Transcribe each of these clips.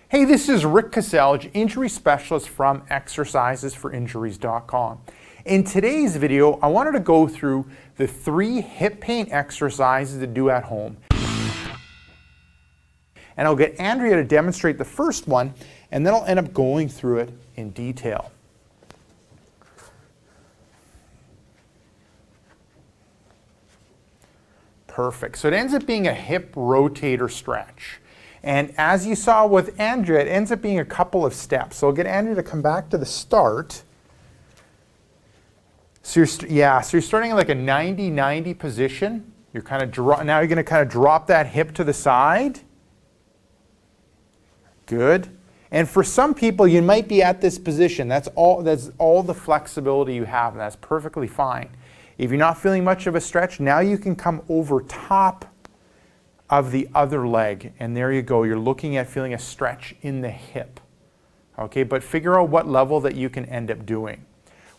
Hey, this is Rick Kaselj, injury specialist from exercisesforinjuries.com. In today's video, I wanted to go through the 3 hip pain exercises to do at home. And I'll get Andrea to demonstrate the first one, and then I'll end up going through it in detail. Perfect. So it ends up being a hip rotator stretch. And as you saw with Andrea, it ends up being a couple of steps. So I'll get Andrea to come back to the start. So you're starting in like a 90-90 position. You're kind of now you're going to kind of drop that hip to the side. Good. And for some people, you might be at this position. That's all the flexibility you have, and that's perfectly fine. If you're not feeling much of a stretch, now you can come over top of the other leg, and there you go. You're looking at feeling a stretch in the hip. Okay, but figure out what level that you can end up doing.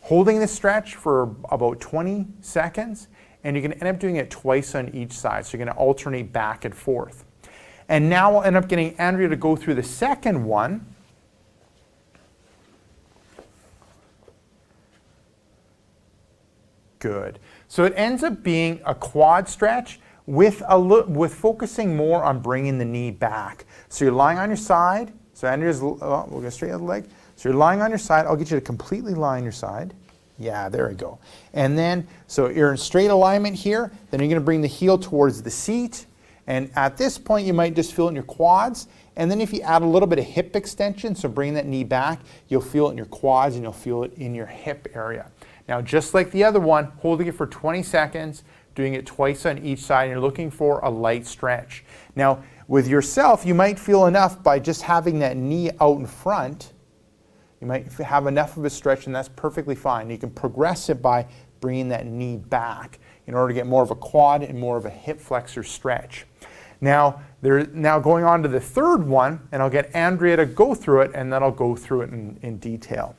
Holding the stretch for about 20 seconds, and you're going to end up doing it twice on each side. So you're going to alternate back and forth. And now I'll end up getting Andrea to go through the second one. Good. So it ends up being a quad stretch with focusing more on bringing the knee back. So you're lying on your side. So Andrea's, we'll go straight out the leg. So you're lying on your side. I'll get you to completely lie on your side. Yeah, there we go. And then, so you're in straight alignment here. Then you're going to bring the heel towards the seat. And at this point, you might just feel it in your quads. And then if you add a little bit of hip extension, so bring that knee back, you'll feel it in your quads and you'll feel it in your hip area. Now, just like the other one, holding it for 20 seconds, doing it twice on each side, and you're looking for a light stretch. Now, with yourself, you might feel enough by just having that knee out in front. You might have enough of a stretch, and that's perfectly fine. You can progress it by bringing that knee back in order to get more of a quad and more of a hip flexor stretch. Now going on to the third one, and I'll get Andrea to go through it, and then I'll go through it in detail.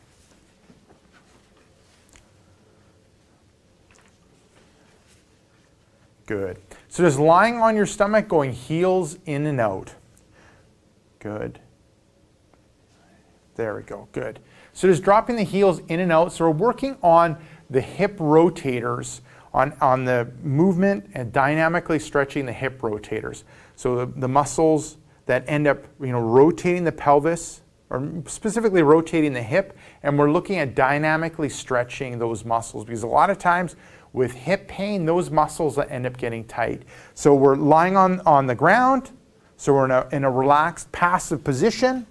Good. So just lying on your stomach, going heels in and out. Good. There we go. Good. So just dropping the heels in and out. So we're working on the hip rotators, on the movement and dynamically stretching the hip rotators. So the muscles that end up rotating the pelvis, or specifically rotating the hip, and we're looking at dynamically stretching those muscles, because a lot of times with hip pain, those muscles that end up getting tight. So we're lying on the ground, so we're in a relaxed passive position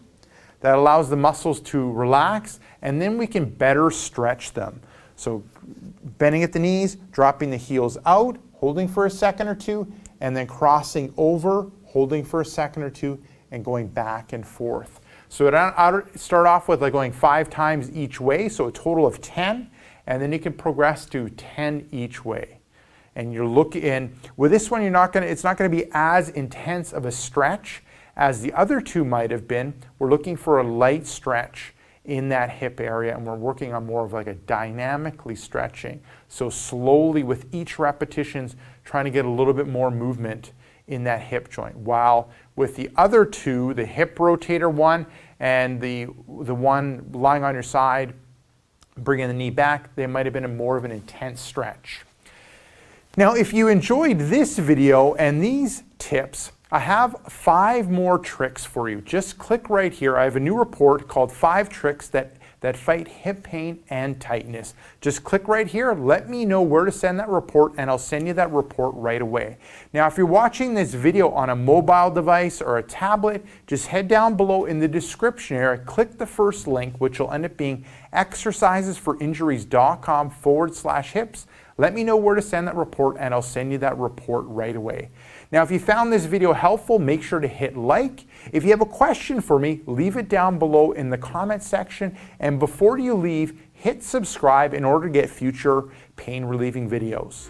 that allows the muscles to relax, and then we can better stretch them. So bending at the knees, dropping the heels out, holding for a second or two, and then crossing over, holding for a second or two, and going back and forth. So I'll start off with going 5 times each way, so a total of 10. And then you can progress to 10 each way. And you're looking, with this one, it's not going to be as intense of a stretch as the other 2 might have been. We're looking for a light stretch in that hip area, and we're working on more of like a dynamically stretching. So slowly with each repetitions, trying to get a little bit more movement in that hip joint. While with the other 2, the hip rotator one and the one lying on your side, bringing the knee back, they might have been more of an intense stretch. Now, if you enjoyed this video and these tips, I have 5 more tricks for you. Just click right here. I have a new report called 5 Tricks that Fight Hip Pain and Tightness. Just click right here. Let me know where to send that report, and I'll send you that report right away. Now, if you're watching this video on a mobile device or a tablet, just head down below in the description area, click the first link, which will end up being exercisesforinjuries.com/hips. Let me know where to send that report, and I'll send you that report right away. Now, if you found this video helpful, make sure to hit like. If you have a question for me, leave it down below in the comment section. And before you leave, hit subscribe in order to get future pain relieving videos.